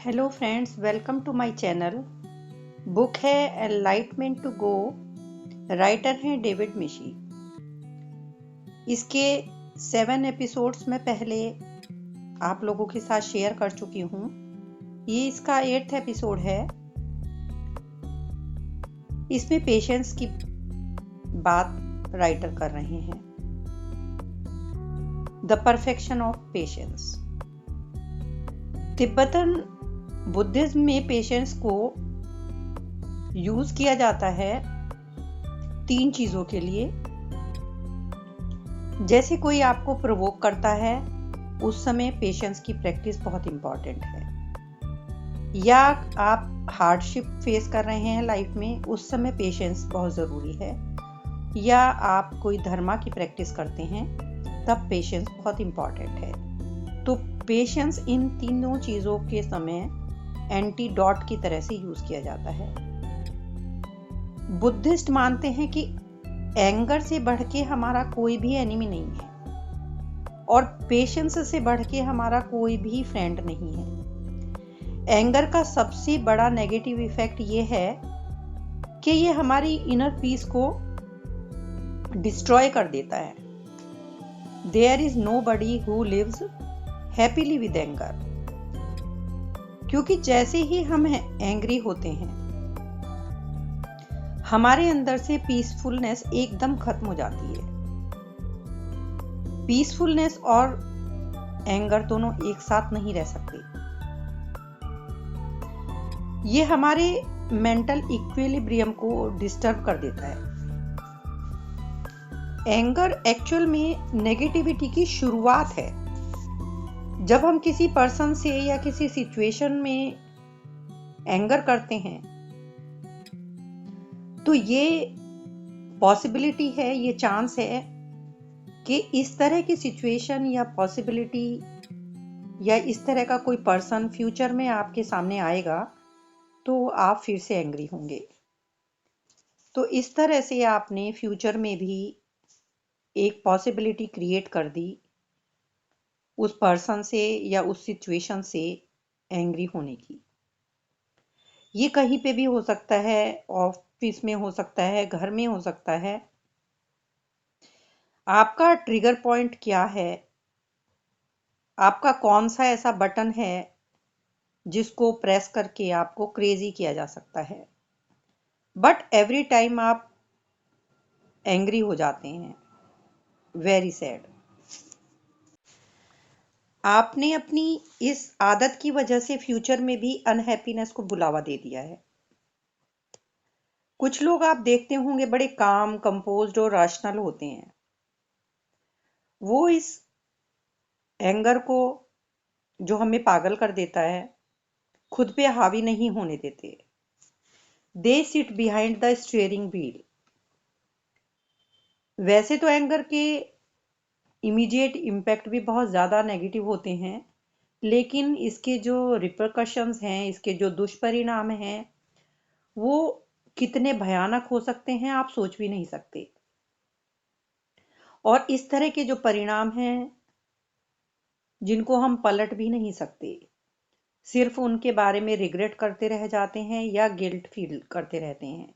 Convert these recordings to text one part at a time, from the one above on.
Hello friends, welcome to my channel. Book है enlightenment to go. Writer हैं David Michie. इसके 7 episodes में पहले आप लोगों के साथ शेयर कर चुकी हूँ। ये इसका 8th एपिसोड है। इसमें पेशेंस की बात राइटर कर रहे हैं। The perfection of patience. Tibetan Buddhism में पेशेंस को यूज किया जाता है 3 चीजों के लिए। जैसे कोई आपको प्रोवोक करता है, उस समय पेशेंस की प्रैक्टिस बहुत इंपॉर्टेंट है। या आप हार्डशिप फेस कर रहे हैं लाइफ में, उस समय पेशेंस बहुत ज़रूरी है। या आप कोई धर्मा की प्रैक्टिस करते हैं, तब पेशेंस बहुत इंपॉर्टेंट है। तो पेशेंस इन तीनों चीज़ों के समय एंटीडॉट की तरह से यूज़ किया जाता है। बुद्धिस्ट मानते हैं कि एंगर से बढ़ के हमारा कोई भी एनिमी नहीं है और पेशेंस से बढ़ के हमारा कोई भी फ्रेंड नहीं है। एंगर का सबसे बड़ा नेगेटिव इफेक्ट ये है कि ये हमारी इनर पीस को डिस्ट्रॉय कर देता है। There is no body who lives happily with anger. क्योंकि जैसे ही हम एंग्री होते हैं, हमारे अंदर से पीसफुलनेस एकदम खत्म हो जाती है। पीसफुलनेस और एंगर दोनों एक साथ नहीं रह सकते। ये हमारे मेंटल इक्विलिब्रियम को डिस्टर्ब कर देता है। एंगर एक्चुअल में नेगेटिविटी की शुरुआत है। जब हम किसी पर्सन से या किसी सिचुएशन में एंगर करते हैं, तो ये पॉसिबिलिटी है, ये चांस है कि इस तरह की सिचुएशन या पॉसिबिलिटी या इस तरह का कोई पर्सन फ्यूचर में आपके सामने आएगा, तो आप फिर से एंग्री होंगे। तो इस तरह से आपने फ्यूचर में भी एक पॉसिबिलिटी क्रिएट कर दी उस पर्सन से या उस सिचुएशन से एंग्री होने की। ये कहीं पे भी हो सकता है, ऑफिस में हो सकता है, घर में हो सकता है। आपका ट्रिगर पॉइंट क्या है? आपका कौन सा ऐसा बटन है जिसको प्रेस करके आपको क्रेजी किया जा सकता है? बट एवरी टाइम आप एंग्री हो जाते हैं। Very sad. आपने अपनी इस आदत की वजह से फ्यूचर में भी अनहैप्पीनेस को बुलावा दे दिया है। कुछ लोग आप देखते होंगे बड़े काम, कंपोज्ड और रैशनल होते हैं। वो इस एंगर को, जो हमें पागल कर देता है, खुद पे हावी नहीं होने देते। They sit behind the steering wheel. वैसे तो एंगर के इमीडिएट इम्पैक्ट भी बहुत ज़्यादा नेगेटिव होते हैं, लेकिन इसके जो रिपरकशंस हैं, इसके जो दुष्परिणाम हैं, वो कितने भयानक हो सकते हैं आप सोच भी नहीं सकते। और इस तरह के जो परिणाम हैं, जिनको हम पलट भी नहीं सकते, सिर्फ उनके बारे में रिग्रेट करते रह जाते हैं या गिल्ट फील करते रहते हैं।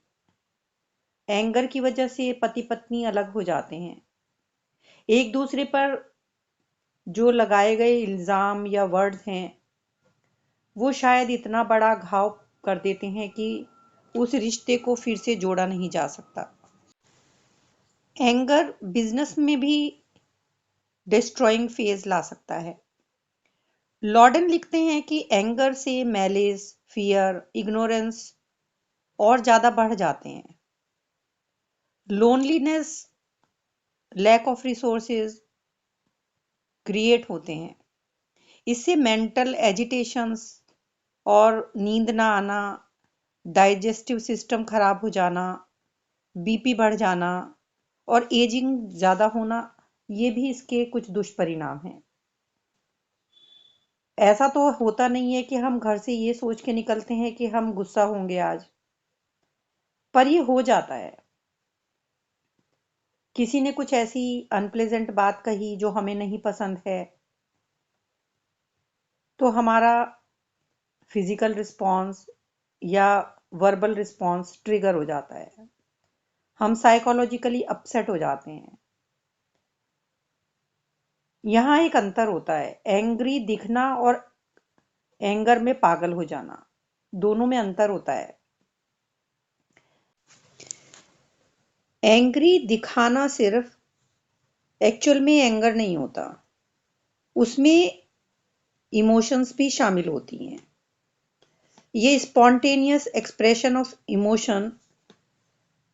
एंगर की वजह से पति पत्नी अलग हो जाते हैं। एक दूसरे पर जो लगाए गए इल्ज़ाम या वर्ड्स हैं, वो शायद इतना बड़ा घाव कर देते हैं कि उस रिश्ते को फिर से जोड़ा नहीं जा सकता। एंगर बिजनेस में भी डिस्ट्रॉइंग फेज ला सकता है। लॉर्डन लिखते हैं कि एंगर से मैलिस, फियर, इग्नोरेंस और ज़्यादा बढ़ जाते हैं। Loneliness, lack of resources create होते हैं। इससे मेंटल एजिटेशंस और नींद ना आना, डाइजेस्टिव सिस्टम खराब हो जाना, बीपी बढ़ जाना और एजिंग ज़्यादा होना, ये भी इसके कुछ दुष्परिणाम हैं। ऐसा तो होता नहीं है कि हम घर से ये सोच के निकलते हैं कि हम गुस्सा होंगे आज, पर ये हो जाता है। किसी ने कुछ ऐसी अनप्लेजेंट बात कही जो हमें नहीं पसंद है, तो हमारा फिजिकल रिस्पॉन्स या वर्बल रिस्पॉन्स ट्रिगर हो जाता है, हम साइकोलॉजिकली अपसेट हो जाते हैं। यहाँ एक अंतर होता है, एंग्री दिखना और एंगर में पागल हो जाना, दोनों में अंतर होता है। एंग्री दिखाना सिर्फ एक्चुअल में एंगर नहीं होता, उसमें इमोशंस भी शामिल होती हैं। ये spontaneous expression of emotion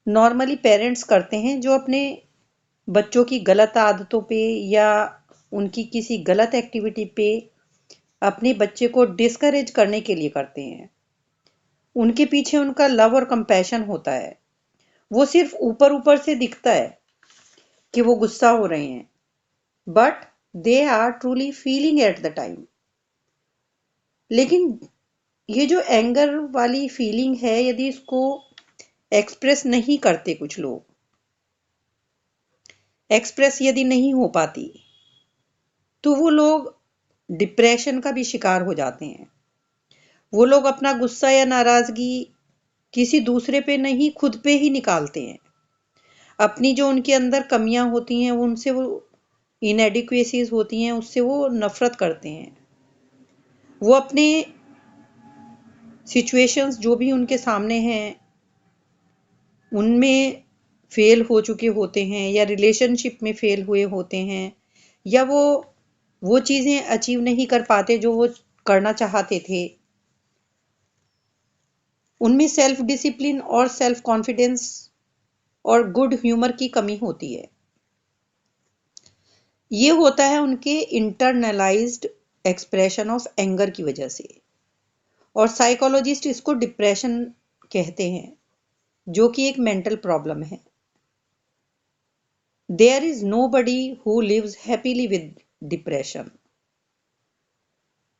normally parents करते हैं जो अपने बच्चों की गलत आदतों पे या उनकी किसी गलत एक्टिविटी पे अपने बच्चे को डिस्करेज करने के लिए करते हैं। उनके पीछे उनका लव और कंपैशन होता है। वो सिर्फ ऊपर ऊपर से दिखता है कि वो गुस्सा हो रहे हैं, but they are truly feeling at the time. लेकिन ये जो एंगर वाली फीलिंग है, यदि इसको एक्सप्रेस नहीं करते, कुछ लोग एक्सप्रेस यदि नहीं हो पाती, तो वो लोग डिप्रेशन का भी शिकार हो जाते हैं। वो लोग अपना गुस्सा या नाराजगी किसी दूसरे पे नहीं, खुद पे ही निकालते हैं। अपनी जो उनके अंदर कमियां होती हैं, उनसे वो इनएडिक्वेसीज होती हैं, उससे वो नफरत करते हैं। वो अपने सिचुएशंस जो भी उनके सामने हैं उनमें फेल हो चुके होते हैं, या रिलेशनशिप में फेल हुए होते हैं, या वो चीज़ें अचीव नहीं कर पाते जो वो करना चाहते थे। उनमें सेल्फ डिसिप्लिन और सेल्फ कॉन्फिडेंस और गुड ह्यूमर की कमी होती है। ये होता है उनके इंटरनलाइज्ड एक्सप्रेशन ऑफ एंगर की वजह से, और साइकोलॉजिस्ट इसको डिप्रेशन कहते हैं, जो कि एक मेंटल प्रॉब्लम है। There is no body who lives happily with depression.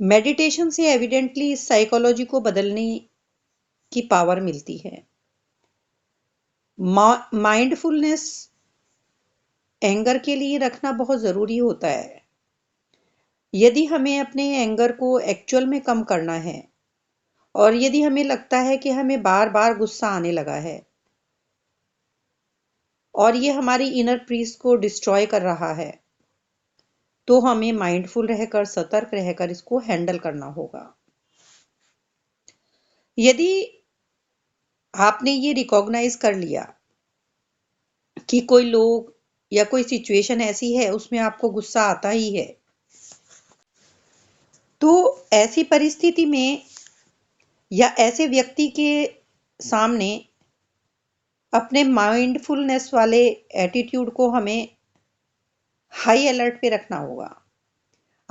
Meditation से एविडेंटली इस साइकोलॉजी को बदलने की पावर मिलती है। माइंडफुलनेस एंगर के लिए रखना बहुत ज़रूरी होता है। यदि हमें अपने एंगर को एक्चुअल में कम करना है, और यदि हमें लगता है कि हमें बार बार गुस्सा आने लगा है और ये हमारी इनर पीस को डिस्ट्रॉय कर रहा है, तो हमें माइंडफुल रहकर, सतर्क रहकर इसको हैंडल करना होगा। यदि आपने ये रिकॉग्नाइज कर लिया कि कोई लोग या कोई सिचुएशन ऐसी है उसमें आपको गुस्सा आता ही है, तो ऐसी परिस्थिति में या ऐसे व्यक्ति के सामने अपने माइंडफुलनेस वाले एटीट्यूड को हमें हाई अलर्ट पे रखना होगा।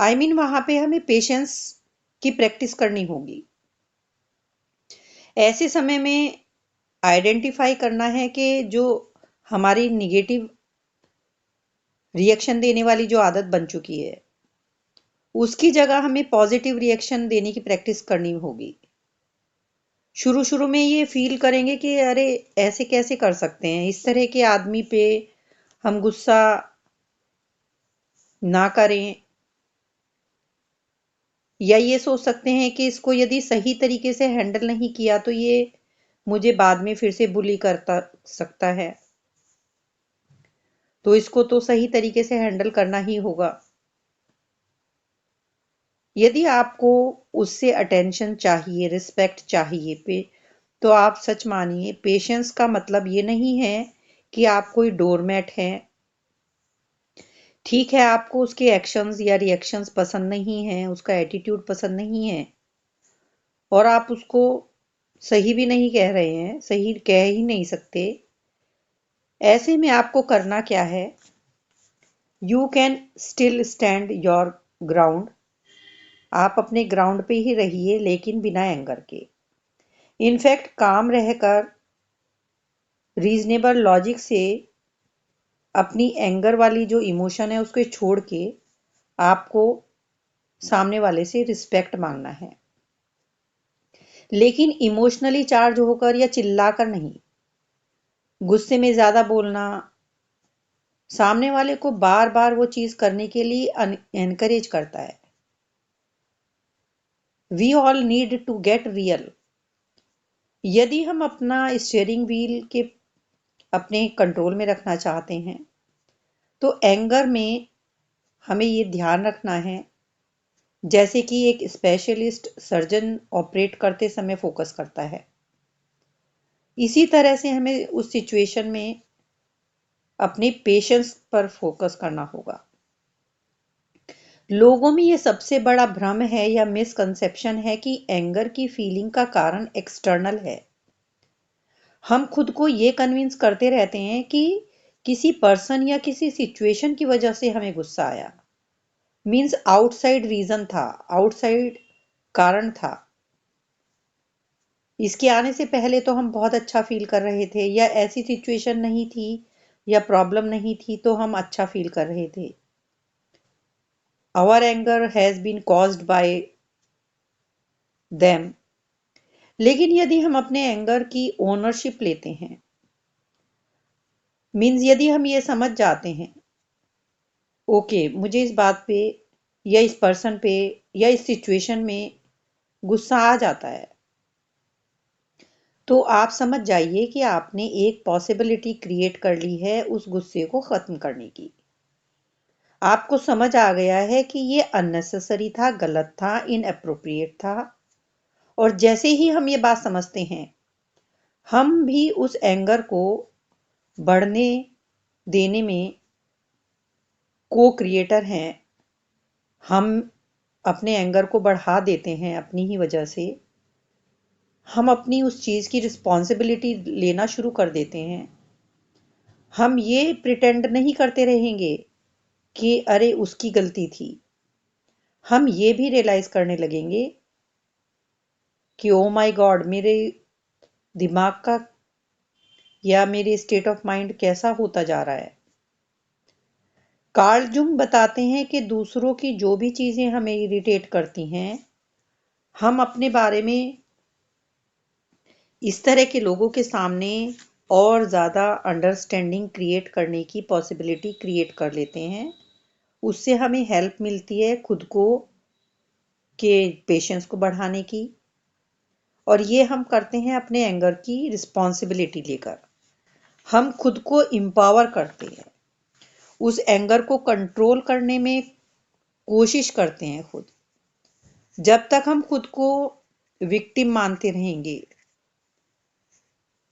आई मीन वहां पे हमें पेशेंस की प्रैक्टिस करनी होगी। ऐसे समय में आइडेंटिफाई करना है कि जो हमारी निगेटिव रिएक्शन देने वाली जो आदत बन चुकी है, उसकी जगह हमें पॉजिटिव रिएक्शन देने की प्रैक्टिस करनी होगी। शुरू शुरू में ये फील करेंगे कि अरे ऐसे कैसे कर सकते हैं, इस तरह के आदमी पे हम गुस्सा ना करें, या ये सोच सकते हैं कि इसको यदि सही तरीके से हैंडल नहीं किया तो ये मुझे बाद में फिर से बुली करता सकता है, तो इसको तो सही तरीके से हैंडल करना ही होगा। यदि आपको उससे अटेंशन चाहिए, रिस्पेक्ट चाहिए तो आप सच मानिए, पेशेंस का मतलब ये नहीं है कि आप कोई डोरमैट हैं। ठीक है, आपको उसके एक्शंस या रिएक्शंस पसंद नहीं हैं, उसका एटीट्यूड पसंद नहीं है, और आप उसको सही भी नहीं कह रहे हैं, सही कह ही नहीं सकते। ऐसे में आपको करना क्या है, you can still stand your ground. आप अपने ग्राउंड पे ही रहिए, लेकिन बिना एंगर के। इनफैक्ट काम रहकर रीजनेबल लॉजिक से अपनी एंगर वाली जो इमोशन है उसको छोड़ के आपको सामने वाले से रिस्पेक्ट मांगना है, लेकिन इमोशनली चार्ज होकर या चिल्लाकर नहीं। गुस्से में ज्यादा बोलना सामने वाले को बार बार वो चीज करने के लिए एनकरेज करता है। We all need to get real. यदि हम अपना स्टीयरिंग व्हील के अपने कंट्रोल में रखना चाहते हैं तो एंगर में हमें ये ध्यान रखना है, जैसे कि एक स्पेशलिस्ट सर्जन ऑपरेट करते समय फोकस करता है, इसी तरह से हमें उस सिचुएशन में अपने पेशेंस पर फोकस करना होगा। लोगों में ये सबसे बड़ा भ्रम है या मिसकंसेप्शन है कि एंगर की फीलिंग का कारण एक्सटर्नल है। हम खुद को ये कन्विंस करते रहते हैं कि किसी पर्सन या किसी सिचुएशन की वजह से हमें गुस्सा आया, मीन्स आउटसाइड रीजन था, आउटसाइड कारण था। इसके आने से पहले तो हम बहुत अच्छा फील कर रहे थे, या ऐसी सिचुएशन नहीं थी या प्रॉब्लम नहीं थी तो हम अच्छा फील कर रहे थे। Our anger has been caused by them. लेकिन यदि हम अपने एंगर की ओनरशिप लेते हैं, मीन्स यदि हम ये समझ जाते हैं ओके मुझे इस बात पे या इस पर्सन पे या इस सिचुएशन में गुस्सा आ जाता है, तो आप समझ जाइए कि आपने एक पॉसिबिलिटी क्रिएट कर ली है उस गुस्से को खत्म करने की। आपको समझ आ गया है कि ये अननेसेसरी था, गलत था, इनअप्रोप्रिएट था। और जैसे ही हम ये बात समझते हैं, हम भी उस एंगर को बढ़ने देने में को क्रिएटर हैं। हम अपने एंगर को बढ़ा देते हैं अपनी ही वजह से। हम अपनी उस चीज़ की रिस्पॉन्सिबिलिटी लेना शुरू कर देते हैं। हम ये प्रिटेंड नहीं करते रहेंगे कि अरे उसकी गलती थी। हम ये भी रियलाइज करने लगेंगे कि ओ माय गॉड, मेरे दिमाग का या मेरे स्टेट ऑफ माइंड कैसा होता जा रहा है। कार्ल जुंग बताते हैं कि दूसरों की जो भी चीज़ें हमें इरिटेट करती हैं, हम अपने बारे में इस तरह के लोगों के सामने और ज़्यादा अंडरस्टैंडिंग क्रिएट करने की पॉसिबिलिटी क्रिएट कर लेते हैं। उससे हमें हेल्प मिलती है खुद को के पेशेंस को बढ़ाने की, और ये हम करते हैं अपने एंगर की रिस्पॉन्सिबिलिटी लेकर। हम खुद को एम्पावर करते हैं, उस एंगर को कंट्रोल करने में कोशिश करते हैं खुद। जब तक हम खुद को विक्टिम मानते रहेंगे,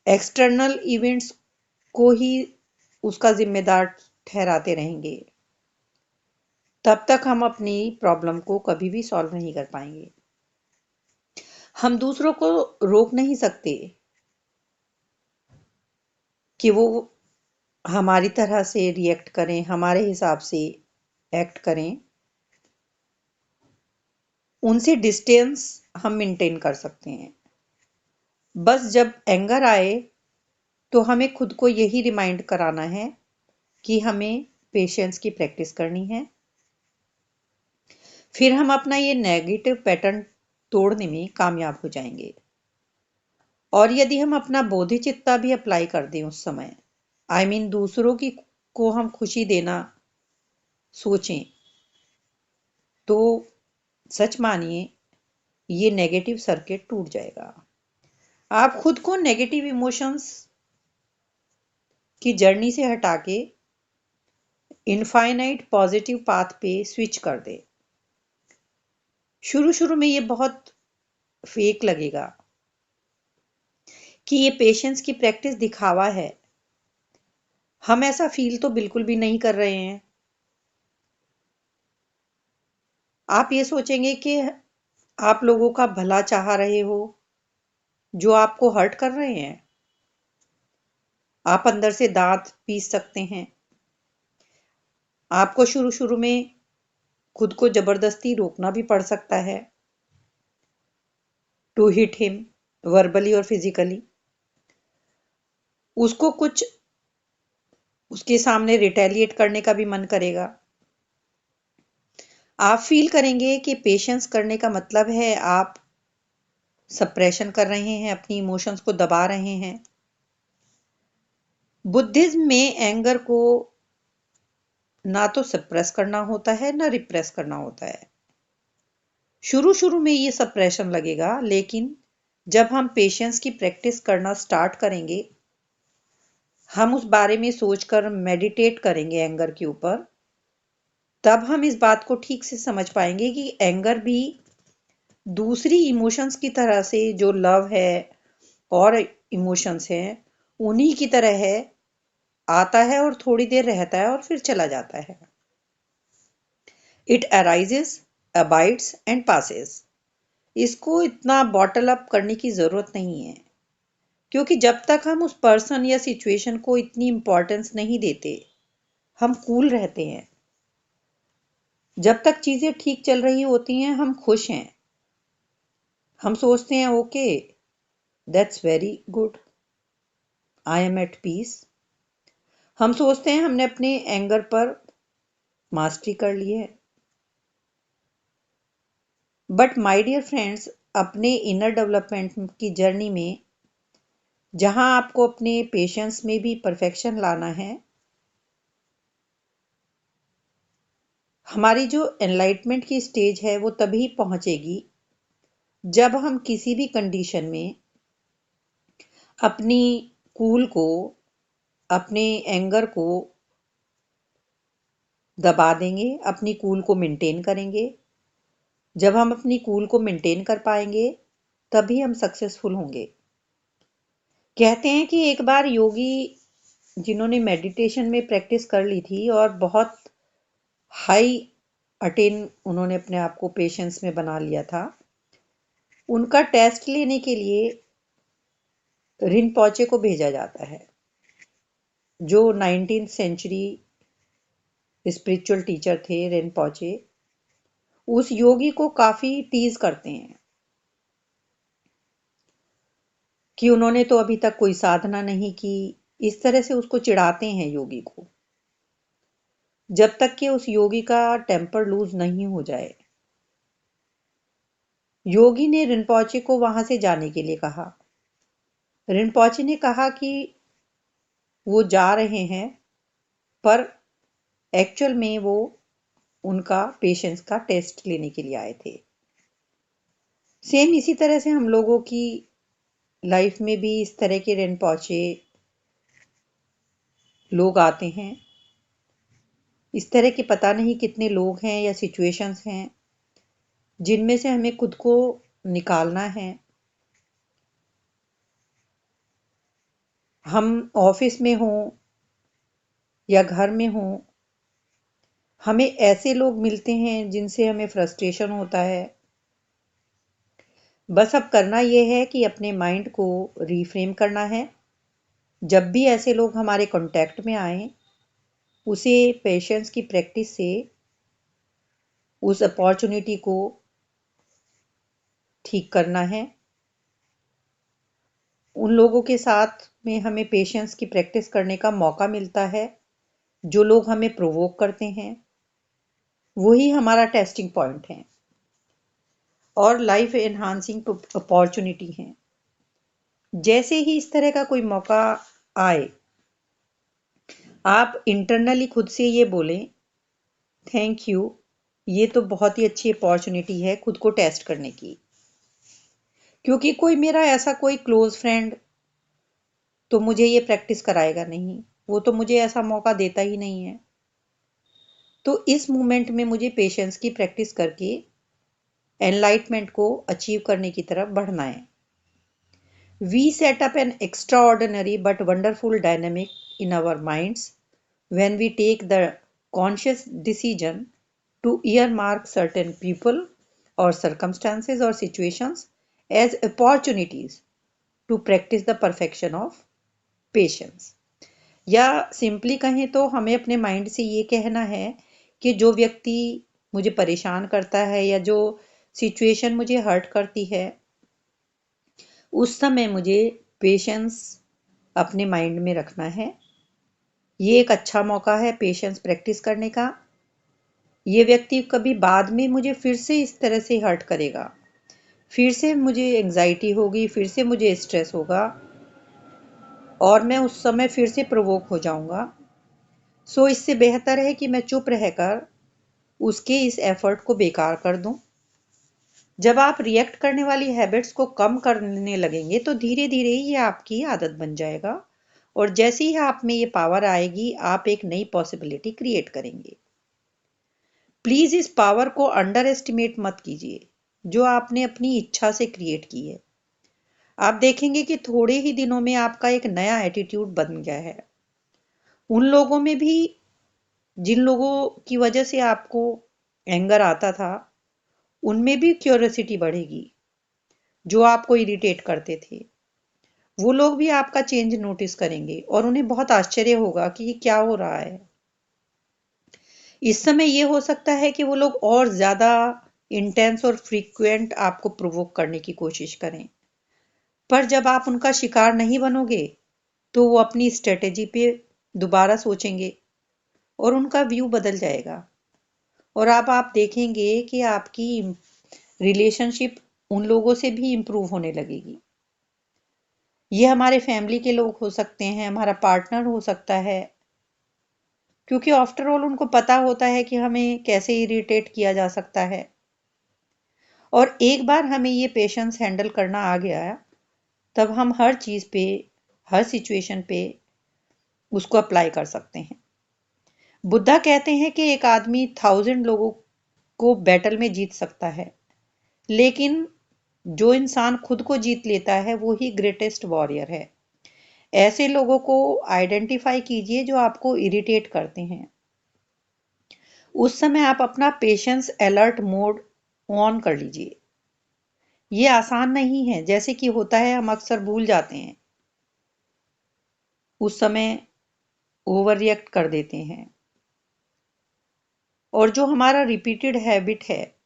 एक्सटर्नल इवेंट्स को ही उसका जिम्मेदार ठहराते रहेंगे, तब तक हम अपनी प्रॉब्लम को कभी भी सॉल्व नहीं कर पाएंगे। हम दूसरों को रोक नहीं सकते कि वो हमारी तरह से रिएक्ट करें, हमारे हिसाब से एक्ट करें। उनसे डिस्टेंस हम मेंटेन कर सकते हैं। बस जब एंगर आए तो हमें खुद को यही रिमाइंड कराना है कि हमें पेशेंस की प्रैक्टिस करनी है। फिर हम अपना ये नेगेटिव पैटर्न तोड़ने में कामयाब हो जाएंगे। और यदि हम अपना बोधिचित्ता भी अप्लाई कर दें उस समय, आई मीन दूसरों की को हम खुशी देना सोचें, तो सच मानिए ये नेगेटिव सर्किट टूट जाएगा। आप खुद को नेगेटिव इमोशंस की जर्नी से हटा के इनफाइनाइट पॉजिटिव पाथ पे स्विच कर दे। शुरू शुरू में ये बहुत फेक लगेगा कि ये पेशेंस की प्रैक्टिस दिखावा है। हम ऐसा फील तो बिल्कुल भी नहीं कर रहे हैं। आप ये सोचेंगे कि आप लोगों का भला चाह रहे हो जो आपको हर्ट कर रहे हैं। आप अंदर से दांत पीस सकते हैं। आपको शुरू शुरू में खुद को जबरदस्ती रोकना भी पड़ सकता है टू हिट हिम वर्बली और फिजिकली। उसको कुछ उसके सामने रिटेलिएट करने का भी मन करेगा। आप फील करेंगे कि पेशेंस करने का मतलब है आप सप्रेशन कर रहे हैं, अपनी इमोशंस को दबा रहे हैं। बुद्धिज्म में एंगर को ना तो सप्रेस करना होता है ना रिप्रेस करना होता है। शुरू शुरू में ये सब प्रेशर लगेगा, लेकिन जब हम पेशेंस की प्रैक्टिस करना स्टार्ट करेंगे, हम उस बारे में सोचकर मेडिटेट करेंगे एंगर के ऊपर, तब हम इस बात को ठीक से समझ पाएंगे कि एंगर भी दूसरी इमोशंस की तरह से, जो लव है और इमोशंस हैं उन्हीं की तरह है, आता है और थोड़ी देर रहता है और फिर चला जाता है। It arises, abides and passes. इसको इतना बॉटल अप करने की ज़रूरत नहीं है, क्योंकि जब तक हम उस पर्सन या सिचुएशन को इतनी इम्पोर्टेंस नहीं देते, हम कूल रहते हैं। जब तक चीज़ें ठीक चल रही होती हैं, हम खुश हैं, हम सोचते हैं okay, that's very good, I am at peace. हम सोचते हैं हमने अपने एंगर पर मास्टरी कर ली है। बट माय डियर फ्रेंड्स, अपने इनर डेवलपमेंट की जर्नी में जहां आपको अपने पेशेंस में भी परफेक्शन लाना है, हमारी जो एनलाइटमेंट की स्टेज है वो तभी पहुंचेगी जब हम किसी भी कंडीशन में अपनी कूल को, अपने एंगर को दबा देंगे, अपनी कूल को मेंटेन करेंगे। जब हम अपनी कूल को मेंटेन कर पाएंगे, तभी हम सक्सेसफुल होंगे। कहते हैं कि एक बार योगी जिन्होंने मेडिटेशन में प्रैक्टिस कर ली थी और बहुत हाई अटेन उन्होंने अपने आप को पेशेंस में बना लिया था, उनका टेस्ट लेने के लिए रिनपोचे को भेजा जाता है, जो 19th सेंचुरी स्पिरिचुअल टीचर थे। रिनपोचे उस योगी को काफी टीज करते हैं कि उन्होंने तो अभी तक कोई साधना नहीं की। इस तरह से उसको चिढ़ाते हैं योगी को, जब तक कि उस योगी का टेम्पर लूज नहीं हो जाए। योगी ने रिनपोचे को वहां से जाने के लिए कहा। रिनपोचे ने कहा कि वो जा रहे हैं, पर एक्चुअल में वो उनका पेशेंस का टेस्ट लेने के लिए आए थे। सेम इसी तरह से हम लोगों की लाइफ में भी इस तरह के रिनपोचे लोग आते हैं। इस तरह के पता नहीं कितने लोग हैं या सिचुएशंस हैं जिनमें से हमें खुद को निकालना है। हम ऑफिस में हों या घर में हों, हमें ऐसे लोग मिलते हैं जिनसे हमें फ्रस्ट्रेशन होता है। बस अब करना यह है कि अपने माइंड को रीफ्रेम करना है। जब भी ऐसे लोग हमारे कांटेक्ट में आए, उसे पेशेंस की प्रैक्टिस से उस अपॉर्चुनिटी को ठीक करना है। उन लोगों के साथ में हमें पेशेंस की प्रैक्टिस करने का मौका मिलता है। जो लोग हमें प्रोवोक करते हैं, वही हमारा टेस्टिंग पॉइंट है और लाइफ एनहांसिंग अपॉर्चुनिटी है। जैसे ही इस तरह का कोई मौका आए, आप इंटरनली खुद से ये बोलें, थैंक यू, ये तो बहुत ही अच्छी अपॉर्चुनिटी है खुद को टेस्ट करने की। क्योंकि कोई मेरा ऐसा कोई क्लोज फ्रेंड तो मुझे ये प्रैक्टिस कराएगा नहीं, वो तो मुझे ऐसा मौका देता ही नहीं है। तो इस मोमेंट में मुझे पेशेंस की प्रैक्टिस करके एनलाइटमेंट को अचीव करने की तरफ बढ़ना है। We set up an extraordinary but wonderful dynamic in our minds when we take the conscious decision to earmark certain people or circumstances or situations as opportunities to practice the perfection of patience। या simply कहें तो हमें अपने mind से ये कहना है कि जो व्यक्ति मुझे परेशान करता है या जो सिचुएशन मुझे हर्ट करती है, उस समय मुझे पेशेंस अपने माइंड में रखना है। ये एक अच्छा मौका है पेशेंस प्रैक्टिस करने का। ये व्यक्ति कभी बाद में मुझे फिर से इस तरह से हर्ट करेगा, फिर से मुझे एंजाइटी होगी, फिर से मुझे स्ट्रेस होगा और मैं उस समय फिर से प्रोवोक हो जाऊंगा। सो इससे बेहतर है कि मैं चुप रहकर उसके इस एफर्ट को बेकार कर दूं जब आप रिएक्ट करने वाली हैबिट्स को कम करने लगेंगे तो धीरे धीरे ये आपकी आदत बन जाएगा, और जैसे ही आप में ये पावर आएगी आप एक नई पॉसिबिलिटी क्रिएट करेंगे। प्लीज इस पावर को अंडर एस्टिमेट मत कीजिए जो आपने अपनी इच्छा से क्रिएट की है। आप देखेंगे कि थोड़े ही दिनों में आपका एक नया एटीट्यूड बन गया है। उन लोगों में भी जिन लोगों की वजह से आपको एंगर आता था, उनमें भी क्यूरियोसिटी बढ़ेगी। जो आपको इरिटेट करते थे वो लोग भी आपका चेंज नोटिस करेंगे और उन्हें बहुत आश्चर्य होगा कि ये क्या हो रहा है। इस समय ये हो सकता है कि वो लोग और ज्यादा इंटेंस और फ्रीक्वेंट आपको प्रोवोक करने की कोशिश करें, पर जब आप उनका शिकार नहीं बनोगे तो वो अपनी स्ट्रेटेजी पे दोबारा सोचेंगे और उनका व्यू बदल जाएगा, और अब आप देखेंगे कि आपकी रिलेशनशिप उन लोगों से भी इम्प्रूव होने लगेगी। ये हमारे फैमिली के लोग हो सकते हैं, हमारा पार्टनर हो सकता है, क्योंकि आफ्टर ऑल उनको पता होता है कि हमें कैसे इरिटेट किया जा सकता है। और एक बार हमें ये पेशेंस हैंडल करना आ गया तब हम हर चीज पे, हर सिचुएशन पे उसको अप्लाई कर सकते हैं। बुद्धा कहते हैं कि एक आदमी 1000 लोगों को बैटल में जीत सकता है, लेकिन जो इंसान खुद को जीत लेता है वो ही ग्रेटेस्ट वॉरियर है। ऐसे लोगों को आइडेंटिफाई कीजिए जो आपको इरिटेट करते हैं। उस समय आप अपना पेशेंस अलर्ट मोड ऑन कर लीजिए। ये आसान नहीं है, जैसे कि होता है हम अक्सर भूल जाते हैं, उस समय ओवर रिएक्ट कर देते हैं, और जो हमारा रिपीटेड हैबिट है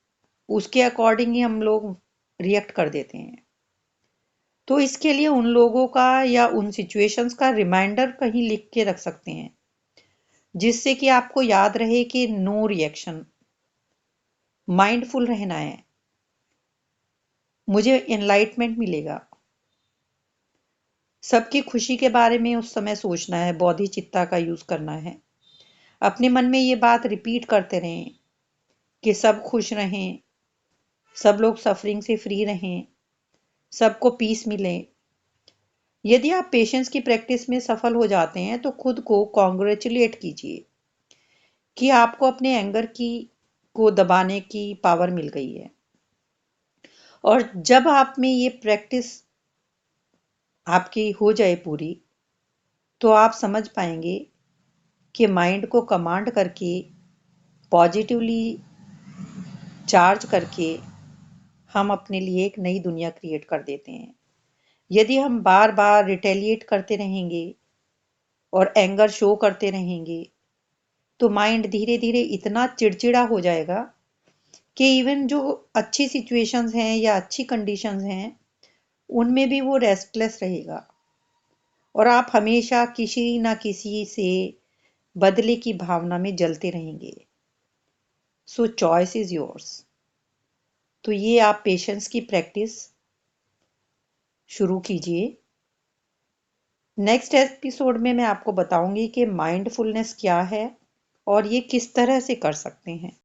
उसके अकॉर्डिंग ही हम लोग रिएक्ट कर देते हैं। तो इसके लिए उन लोगों का या उन सिचुएशंस का रिमाइंडर कहीं लिख के रख सकते हैं, जिससे कि आपको याद रहे कि नो रिएक्शन, माइंडफुल रहना है, मुझे एनलाइटमेंट मिलेगा। सबकी खुशी के बारे में उस समय सोचना है, बौद्धिचित्ता का यूज करना है। अपने मन में ये बात रिपीट करते रहें कि सब खुश रहें, सब लोग सफरिंग से फ्री रहें, सबको पीस मिले। यदि आप पेशेंस की प्रैक्टिस में सफल हो जाते हैं तो खुद को कॉन्ग्रेचुलेट कीजिए कि आपको अपने एंगर को दबाने की पावर मिल गई है। और जब आप में ये प्रैक्टिस आपकी हो जाए पूरी, तो आप समझ पाएंगे कि माइंड को कमांड करके, पॉजिटिवली चार्ज करके हम अपने लिए एक नई दुनिया क्रिएट कर देते हैं। यदि हम बार बार रिटेलिएट करते रहेंगे और एंगर शो करते रहेंगे तो माइंड धीरे धीरे इतना चिड़चिड़ा हो जाएगा कि इवन जो अच्छी सिचुएशंस हैं या अच्छी कंडीशंस हैं उनमें भी वो रेस्टलेस रहेगा, और आप हमेशा किसी ना किसी से बदले की भावना में जलते रहेंगे। सो चॉइस इज योर्स। तो ये आप पेशेंस की प्रैक्टिस शुरू कीजिए। नेक्स्ट एपिसोड में मैं आपको बताऊंगी कि माइंडफुलनेस क्या है और ये किस तरह से कर सकते हैं।